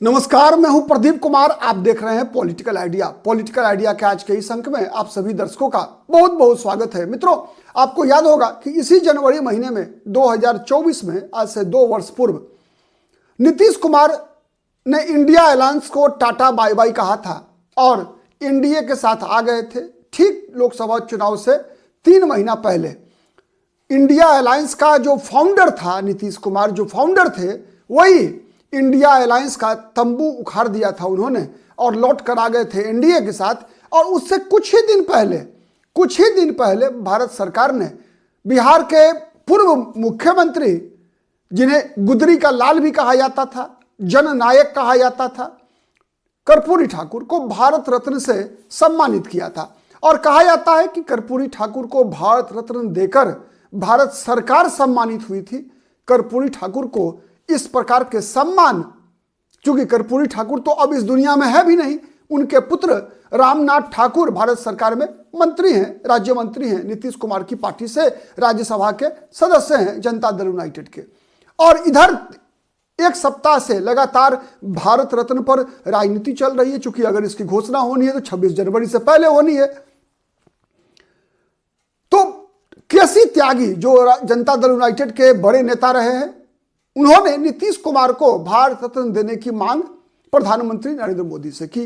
नमस्कार, मैं हूं प्रदीप कुमार। आप देख रहे हैं पॉलिटिकल आइडिया। पॉलिटिकल आइडिया के आज के इस अंक में आप सभी दर्शकों का बहुत बहुत स्वागत है। मित्रों, आपको याद होगा कि इसी जनवरी महीने में 2024 में आज से 2 वर्ष पूर्व नीतीश कुमार ने इंडिया अलायंस को टाटा बाय बाय कहा था और एनडीए के साथ आ गए थे। ठीक लोकसभा चुनाव से 3 महीना पहले इंडिया अलायंस का जो फाउंडर था, नीतीश कुमार जो फाउंडर थे, वही इंडिया अलायंस का तंबू उखाड़ दिया था उन्होंने और लौट कर आ गए थे एनडीए के साथ। और उससे कुछ ही दिन पहले भारत सरकार ने बिहार के पूर्व मुख्यमंत्री, जिन्हें गुदरी का लाल भी कहा जाता था, जननायक कहा जाता था, कर्पूरी ठाकुर को भारत रत्न से सम्मानित किया था। और कहा जाता है कि कर्पूरी ठाकुर को भारत रत्न देकर भारत सरकार सम्मानित हुई थी। कर्पूरी ठाकुर को इस प्रकार के सम्मान, चूंकि कर्पूरी ठाकुर तो अब इस दुनिया में है भी नहीं, उनके पुत्र रामनाथ ठाकुर भारत सरकार में मंत्री हैं, राज्य मंत्री हैं, नीतीश कुमार की पार्टी से राज्यसभा के सदस्य हैं, जनता दल यूनाइटेड के। और इधर एक सप्ताह से लगातार भारत रत्न पर राजनीति चल रही है। चूंकि अगर इसकी घोषणा होनी है तो 26 जनवरी से पहले होनी है। तो केसी त्यागी, जो जनता दल यूनाइटेड के बड़े नेता रहे हैं, उन्होंने नीतीश कुमार को भारत रत्न देने की मांग प्रधानमंत्री नरेंद्र मोदी से की।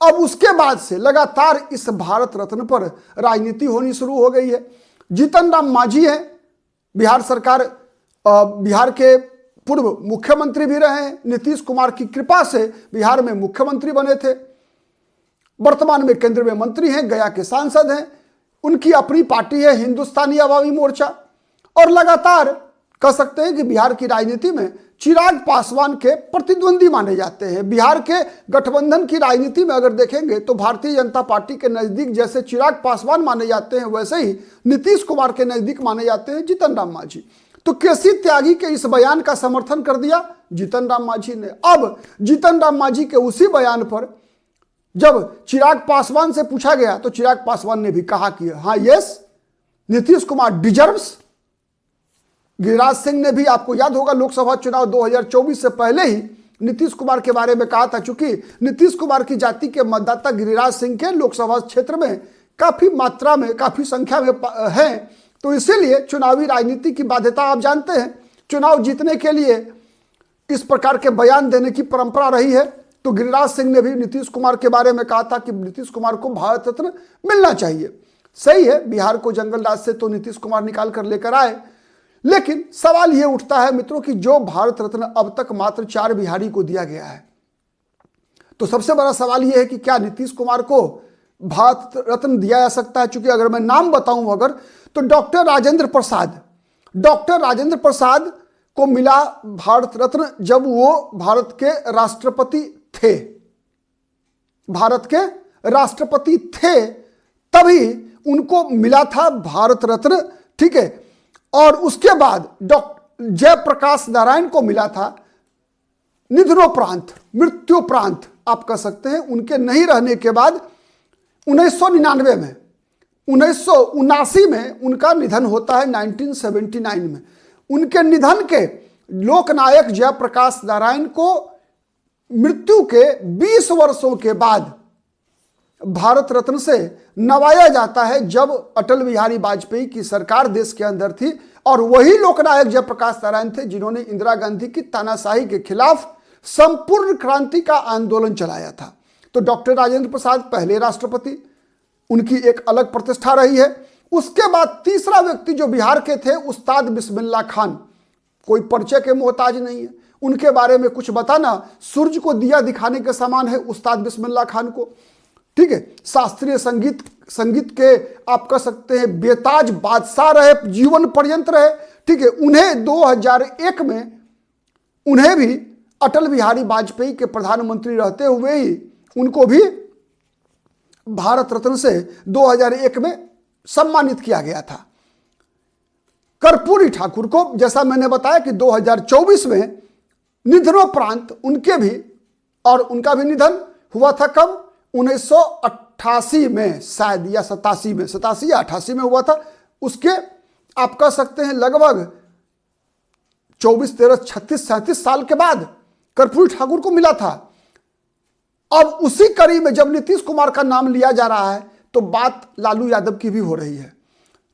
अब उसके बाद से लगातार इस भारत रत्न पर राजनीति होनी शुरू हो गई है। जीतन राम मांझी हैं, बिहार के पूर्व मुख्यमंत्री भी रहे हैं, नीतीश कुमार की कृपा से बिहार में मुख्यमंत्री बने थे, वर्तमान में केंद्र में मंत्री हैं, गया के सांसद हैं, उनकी अपनी पार्टी है हिंदुस्तानी अवामी मोर्चा। और लगातार कह सकते हैं कि बिहार की राजनीति में चिराग पासवान के प्रतिद्वंदी माने जाते हैं। बिहार के गठबंधन की राजनीति में अगर देखेंगे तो भारतीय जनता पार्टी के नजदीक जैसे चिराग पासवान माने जाते हैं, वैसे ही नीतीश कुमार के नजदीक माने जाते हैं जीतन राम मांझी। तो केसी त्यागी के इस बयान का समर्थन कर दिया जीतन राम मांझी ने। अब जीतन राम मांझी के उसी बयान पर जब चिराग पासवान से पूछा गया तो चिराग पासवान ने भी कहा कि हाँ, यस, नीतीश कुमार डिजर्व्स। गिरिराज सिंह ने भी, आपको याद होगा, लोकसभा चुनाव 2024 से पहले ही नीतीश कुमार के बारे में कहा था। चूंकि नीतीश कुमार की जाति के मतदाता गिरिराज सिंह के लोकसभा क्षेत्र में काफी मात्रा में, काफी संख्या में हैं, तो इसीलिए चुनावी राजनीति की बाध्यता आप जानते हैं। चुनाव जीतने के लिए इस प्रकार के बयान देने की परंपरा रही है। तो गिरिराज सिंह ने भी नीतीश कुमार के बारे में कहा था कि नीतीश कुमार को भारत रत्न मिलना चाहिए। सही है, बिहार को जंगल राज से तो नीतीश कुमार निकाल कर लेकर आए, लेकिन सवाल यह उठता है मित्रों कि जो भारत रत्न अब तक मात्र 4 बिहारी को दिया गया है, तो सबसे बड़ा सवाल यह है कि क्या नीतीश कुमार को भारत रत्न दिया जा सकता है। चूंकि अगर मैं नाम बताऊं तो डॉक्टर राजेंद्र प्रसाद को मिला भारत रत्न जब वो भारत के राष्ट्रपति थे, तभी उनको मिला था भारत रत्न। ठीक है। और उसके बाद डॉक्टर जयप्रकाश नारायण को मिला था निधनोपरांत, मृत्युपरांत आप कह सकते हैं, उनके नहीं रहने के बाद 1999 में, 1979 में उनका निधन होता है। 1979 में उनके निधन के लोकनायक जयप्रकाश नारायण को मृत्यु के 20 वर्षों के बाद भारत रत्न से नवाया जाता है, जब अटल बिहारी वाजपेयी की सरकार देश के अंदर थी। और वही लोकनायक जयप्रकाश नारायण थे जिन्होंने इंदिरा गांधी की तानाशाही के खिलाफ संपूर्ण क्रांति का आंदोलन चलाया था। तो डॉक्टर राजेंद्र प्रसाद पहले राष्ट्रपति, उनकी एक अलग प्रतिष्ठा रही है। उसके बाद तीसरा व्यक्ति जो बिहार के थे, उस्ताद बिस्मिल्लाह खान, कोई परिचय के मोहताज नहीं है। उनके बारे में कुछ बताना सूरज को दिया दिखाने के समान है उस्ताद बिस्मिल्लाह खान को। ठीक है। शास्त्रीय संगीत के आप कह सकते हैं बेताज बादशाह रहे, जीवन पर्यंत रहे। ठीक है। उन्हें 2001 में उन्हें भी अटल बिहारी वाजपेयी के प्रधानमंत्री रहते हुए ही उनको भी भारत रत्न से 2001 में सम्मानित किया गया था। कर्पूरी ठाकुर को, जैसा मैंने बताया कि 2024 में निधनोपरांत उनके भी, और उनका भी निधन हुआ था कब, 1988 में शायद, या 87 या 88 में हुआ था। उसके आप कह सकते हैं लगभग 24, 13, 36, 37 साल के बाद कर्पूरी ठाकुर को मिला था। अब उसी कड़ी में जब नीतीश कुमार का नाम लिया जा रहा है तो बात लालू यादव की भी हो रही है।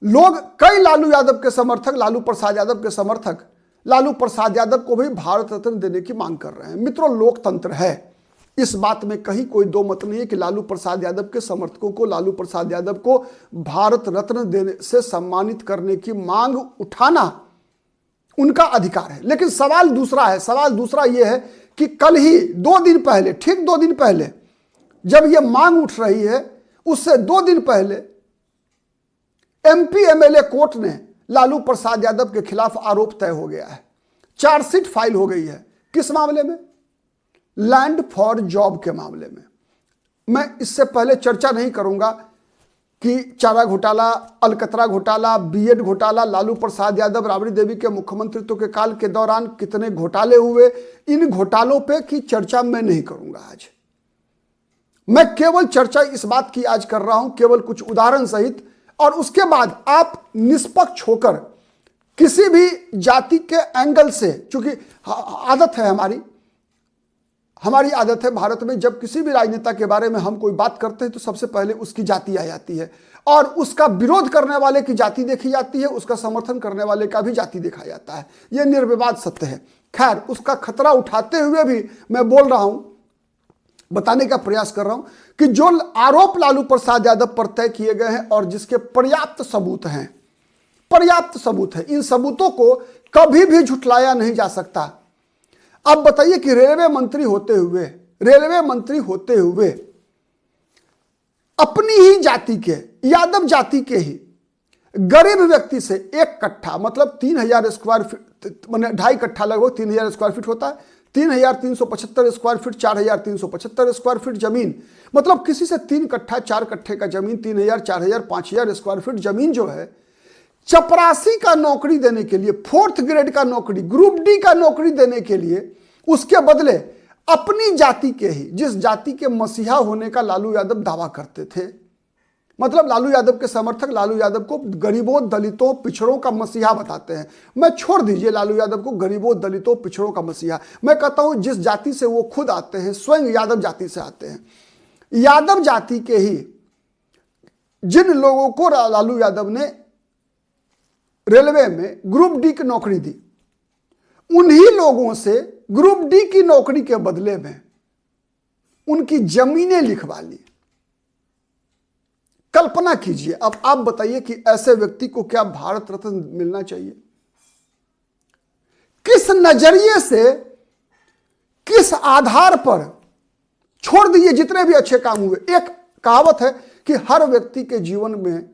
लोग, कई लालू यादव के समर्थक, लालू प्रसाद यादव के समर्थक लालू प्रसाद यादव को भी भारत रत्न देने की मांग कर रहे हैं। मित्रों, लोकतंत्र है, इस बात में कहीं कोई दो मत नहीं है कि लालू प्रसाद यादव के समर्थकों को लालू प्रसाद यादव को भारत रत्न देने से सम्मानित करने की मांग उठाना उनका अधिकार है। लेकिन सवाल दूसरा है। सवाल दूसरा यह है कि कल ही 2 दिन पहले, ठीक 2 दिन पहले जब यह मांग उठ रही है, उससे 2 दिन पहले एमपी एमएलए कोर्ट ने लालू प्रसाद यादव के खिलाफ आरोप तय हो गया है। चार्जशीट फाइल हो गई है। किस मामले में? लैंड फॉर जॉब के मामले में। मैं इससे पहले चर्चा नहीं करूंगा कि चारा घोटाला, अलकतरा घोटाला, बीएड घोटाला, लालू प्रसाद यादव, राबड़ी देवी के मुख्यमंत्रित्व के काल के दौरान कितने घोटाले हुए, इन घोटालों पे की चर्चा मैं नहीं करूंगा आज। मैं केवल चर्चा इस बात की आज कर रहा हूं, केवल कुछ उदाहरण सहित, और उसके बाद आप निष्पक्ष होकर किसी भी जाति के एंगल से, चूंकि आदत है हमारी आदत है भारत में, जब किसी भी राजनेता के बारे में हम कोई बात करते हैं तो सबसे पहले उसकी जाति आ जाती है और उसका विरोध करने वाले की जाति देखी जाती है, उसका समर्थन करने वाले का भी जाति देखा जाता है। यह निर्विवाद सत्य है। खैर, उसका खतरा उठाते हुए भी मैं बोल रहा हूं, बताने का प्रयास कर रहा हूं कि जो आरोप लालू प्रसाद यादव पर तय किए गए हैं और जिसके पर्याप्त सबूत हैं, इन सबूतों को कभी भी झुठलाया नहीं जा सकता। अब बताइए कि रेलवे मंत्री होते हुए अपनी ही जाति के, यादव जाति के ही गरीब व्यक्ति से 1 कट्ठा, मतलब 3000 स्क्वायर फीट, मतलब 2.5 कट्ठा लगभग 3000 स्क्वायर फीट होता है, 3375 स्क्वायर फीट, 4375 स्क्वायर फीट जमीन, मतलब किसी से 3 कट्ठा 4 कट्ठे का जमीन, 3000, 4000, 5000 स्क्वायर फीट जमीन जो है, चपरासी का नौकरी देने के लिए, 4th ग्रेड का नौकरी, ग्रुप डी का नौकरी देने के लिए, उसके बदले अपनी जाति के ही, जिस जाति के मसीहा होने का लालू यादव दावा करते थे, मतलब लालू यादव के समर्थक लालू यादव को गरीबों, दलितों, पिछड़ों का मसीहा बताते हैं। मैं छोड़ दीजिए लालू यादव को गरीबों, दलितों, पिछड़ों का मसीहा, मैं कहता हूं जिस जाति से वो खुद आते हैं, स्वयं यादव जाति से आते हैं, यादव जाति के ही जिन लोगों को लालू यादव ने रेलवे में ग्रुप डी की नौकरी दी, उन्हीं लोगों से ग्रुप डी की नौकरी के बदले में उनकी जमीनें लिखवा ली। कल्पना कीजिए। अब आप बताइए कि ऐसे व्यक्ति को क्या भारत रत्न मिलना चाहिए? किस नजरिए से, किस आधार पर? छोड़ दीजिए जितने भी अच्छे काम हुए। एक कहावत है कि हर व्यक्ति के जीवन में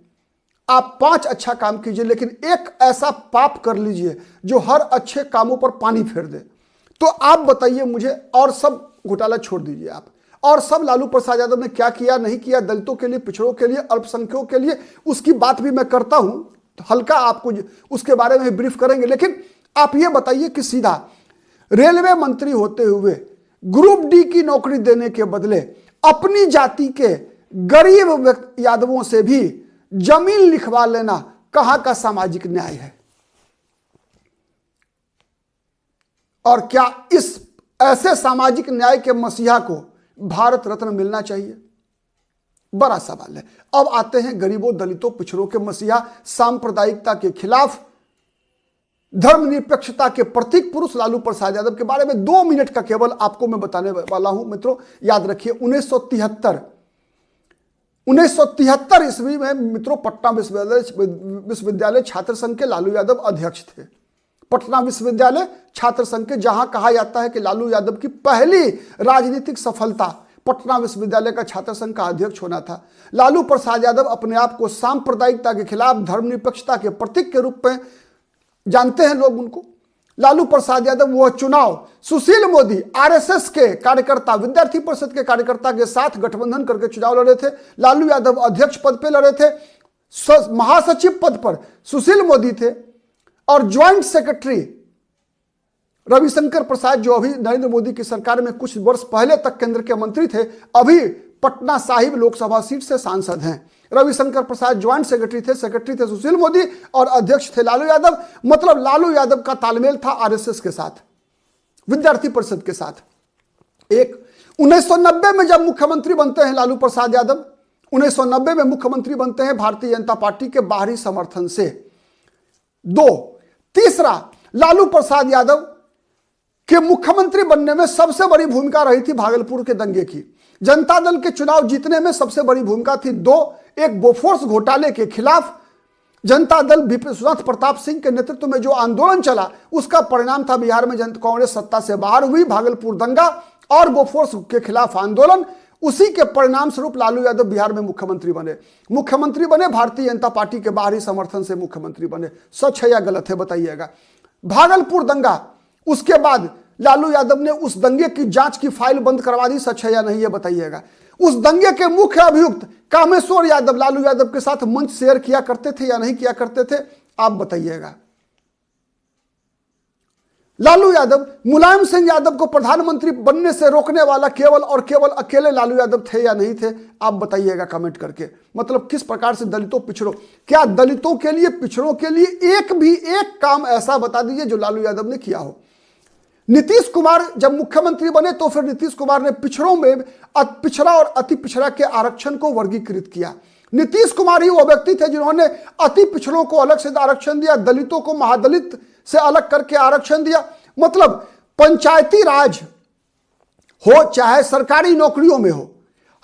आप 5 अच्छा काम कीजिए, लेकिन एक ऐसा पाप कर लीजिए जो हर अच्छे कामों पर पानी फेर दे। तो आप बताइए मुझे, और सब घोटाला छोड़ दीजिए आप, और सब लालू प्रसाद यादव ने क्या किया नहीं किया दलितों के लिए, पिछड़ों के लिए, अल्पसंख्यकों के लिए, उसकी बात भी मैं करता हूं, तो हल्का आपको उसके बारे में ब्रीफ करेंगे। लेकिन आप ये बताइए कि सीधा रेलवे मंत्री होते हुए ग्रुप डी की नौकरी देने के बदले अपनी जाति के गरीब यादवों से भी जमीन लिखवा लेना कहां का सामाजिक न्याय है? और क्या इस ऐसे सामाजिक न्याय के मसीहा को भारत रत्न मिलना चाहिए? बड़ा सवाल है। अब आते हैं गरीबों, दलितों, पिछड़ों के मसीहा, सांप्रदायिकता के खिलाफ, धर्मनिरपेक्षता के प्रतीक पुरुष लालू प्रसाद यादव के बारे में 2 मिनट का केवल आपको मैं बताने वाला हूं। मित्रों, याद रखिए 1973 ईस्वी में मित्रों पटना विश्वविद्यालय छात्र संघ के लालू यादव अध्यक्ष थे। पटना विश्वविद्यालय छात्र संघ के, जहां कहा जाता है कि लालू यादव की पहली राजनीतिक सफलता पटना विश्वविद्यालय का छात्र संघ का अध्यक्ष होना था। लालू प्रसाद यादव अपने आप को सांप्रदायिकता के खिलाफ, धर्मनिरपेक्षता के प्रतीक के रूप में जानते हैं लोग उनको। लालू प्रसाद यादव वह चुनाव सुशील मोदी, आरएसएस के कार्यकर्ता, विद्यार्थी परिषद के कार्यकर्ता के साथ गठबंधन करके चुनाव लड़े थे। लालू यादव अध्यक्ष पद पे लड़े थे, महासचिव पद पर सुशील मोदी थे, और ज्वाइंट सेक्रेटरी रविशंकर प्रसाद, जो अभी नरेंद्र मोदी की सरकार में कुछ वर्ष पहले तक केंद्र के मंत्री थे, अभी पटना साहिब लोकसभा सीट से सांसद हैं। रविशंकर प्रसाद ज्वाइंट सेक्रेटरी थे सुशील मोदी, और अध्यक्ष थे लालू यादव। मतलब लालू यादव का तालमेल था आरएसएस के साथ। विद्यार्थी परिषद के साथ। एक 1990 में जब मुख्यमंत्री बनते हैं लालू प्रसाद यादव, 1990 में मुख्यमंत्री बनते हैं भारतीय जनता पार्टी के बाहरी समर्थन से। दो, तीसरा, लालू प्रसाद यादव के मुख्यमंत्री बनने में सबसे बड़ी भूमिका रही थी भागलपुर के दंगे की। जनता दल के चुनाव जीतने में सबसे बड़ी भूमिका थी। दो, एक बोफोर्स घोटाले के खिलाफ जनता दल विश्वनाथ प्रताप सिंह के नेतृत्व में जो आंदोलन चला, उसका परिणाम था बिहार में कांग्रेस सत्ता से बाहर हुई। भागलपुर दंगा और बोफोर्स के खिलाफ आंदोलन, उसी के परिणाम स्वरूप लालू यादव बिहार में मुख्यमंत्री बने भारतीय जनता पार्टी के बाहरी समर्थन से मुख्यमंत्री बने। सच है या गलत है बताइएगा। भागलपुर दंगा, उसके बाद लालू यादव ने उस दंगे की जांच की फाइल बंद करवा दी। सच है या नहीं है बताइएगा। उस दंगे के मुख्य अभियुक्त कामेश्वर यादव लालू यादव के साथ मंच शेयर किया करते थे या नहीं किया करते थे, आप बताइएगा। लालू यादव मुलायम सिंह यादव को प्रधानमंत्री बनने से रोकने वाला केवल और केवल अकेले लालू यादव थे या नहीं थे, आप बताइएगा कमेंट करके। मतलब किस प्रकार से दलितों पिछड़ों, क्या दलितों के लिए पिछड़ों के लिए एक काम ऐसा बता दीजिए जो लालू यादव ने किया हो। नीतीश कुमार जब मुख्यमंत्री बने तो फिर नीतीश कुमार ने पिछड़ों में पिछड़ा और अति पिछड़ा के आरक्षण को वर्गीकृत किया। नीतीश कुमार ही वो व्यक्ति थे जिन्होंने अति पिछड़ों को अलग से आरक्षण दिया, दलितों को महादलित से अलग करके आरक्षण दिया। मतलब पंचायती राज हो चाहे सरकारी नौकरियों में हो,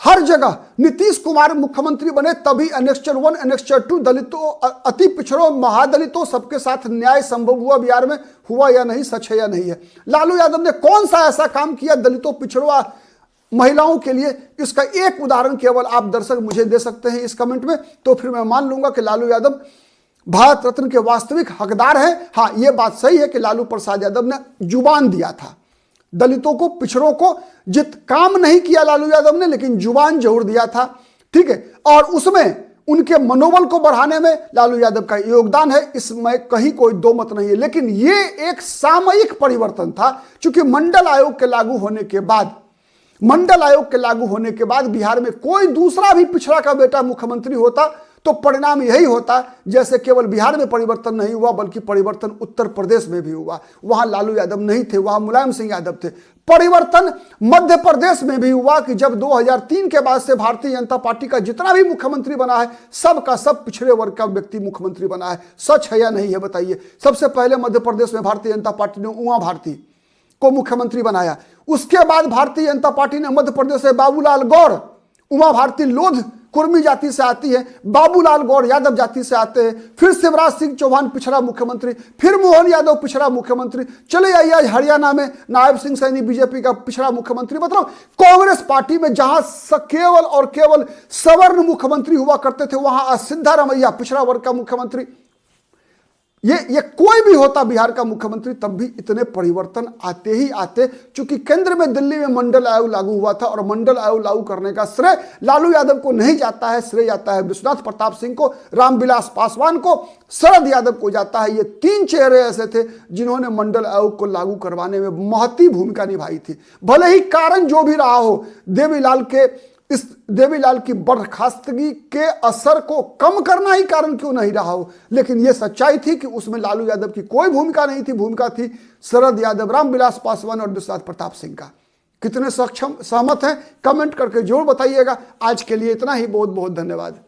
हर जगह नीतीश कुमार मुख्यमंत्री बने तभी एनेक्स्चर 1 एनेक्स्चर 2 दलितों अति पिछड़ों महादलितों सबके साथ न्याय संभव हुआ बिहार में, हुआ या नहीं, सच है या नहीं है। लालू यादव ने कौन सा ऐसा काम किया दलितों पिछड़ों महिलाओं के लिए, इसका एक उदाहरण केवल आप दर्शक मुझे दे सकते हैं इस कमेंट में, तो फिर मैं मान लूंगा कि लालू यादव भारत रत्न के वास्तविक हकदार हैं। हाँ, यह बात सही है कि लालू प्रसाद यादव ने जुबान दिया था दलितों को पिछड़ों को, काम नहीं किया लालू यादव ने लेकिन जुबान जरूर दिया था, ठीक है। और उसमें उनके मनोबल को बढ़ाने में लालू यादव का योगदान है, इसमें कहीं कोई दो मत नहीं है। लेकिन ये एक सामयिक परिवर्तन था, क्योंकि मंडल आयोग के लागू होने के बाद बिहार में कोई दूसरा भी पिछड़ा का बेटा मुख्यमंत्री होता तो परिणाम यही होता। जैसे केवल बिहार में परिवर्तन नहीं हुआ बल्कि परिवर्तन उत्तर प्रदेश में भी हुआ। वहां लालू यादव नहीं थे, वहां मुलायम सिंह यादव थे। परिवर्तन मध्य प्रदेश में भी हुआ कि जब 2003 के बाद से भारतीय जनता पार्टी का जितना भी मुख्यमंत्री बना है सब का सब पिछड़े वर्ग का व्यक्ति मुख्यमंत्री बना है। सच है या नहीं है बताइए। सबसे पहले मध्य प्रदेश में भारतीय जनता पार्टी ने उमा भारती को मुख्यमंत्री बनाया। उसके बाद भारतीय जनता पार्टी ने मध्य प्रदेश से बाबूलाल गौर, उमा भारती लोध कुर्मी जाति से आती है, बाबूलाल गौर यादव जाति से आते हैं, फिर शिवराज सिंह चौहान पिछड़ा मुख्यमंत्री, फिर मोहन यादव पिछड़ा मुख्यमंत्री, चले आइए आज हरियाणा में नायब सिंह सैनी बीजेपी का पिछड़ा मुख्यमंत्री। मतलब कांग्रेस पार्टी में जहां केवल और केवल सवर्ण मुख्यमंत्री हुआ करते थे वहां सिद्धारमैया पिछड़ा वर्ग का मुख्यमंत्री। ये कोई भी होता बिहार का मुख्यमंत्री तब भी इतने परिवर्तन आते ही आते, क्योंकि केंद्र में दिल्ली में मंडल आयोग लागू हुआ था और मंडल आयोग लागू करने का श्रेय लालू यादव को नहीं जाता है, श्रेय जाता है विश्वनाथ प्रताप सिंह को, रामविलास पासवान को, शरद यादव को जाता है। ये तीन चेहरे ऐसे थे जिन्होंने मंडल आयोग को लागू करवाने में महती भूमिका निभाई थी। भले ही कारण जो भी रहा हो, देवीलाल की बर्खास्तगी के असर को कम करना ही कारण क्यों नहीं रहा हो, लेकिन यह सच्चाई थी कि उसमें लालू यादव की कोई भूमिका नहीं थी। भूमिका थी शरद यादव, रामविलास पासवान और विश्वनाथ प्रताप सिंह का। कितने सहमत हैं कमेंट करके जरूर बताइएगा। आज के लिए इतना ही, बहुत बहुत धन्यवाद।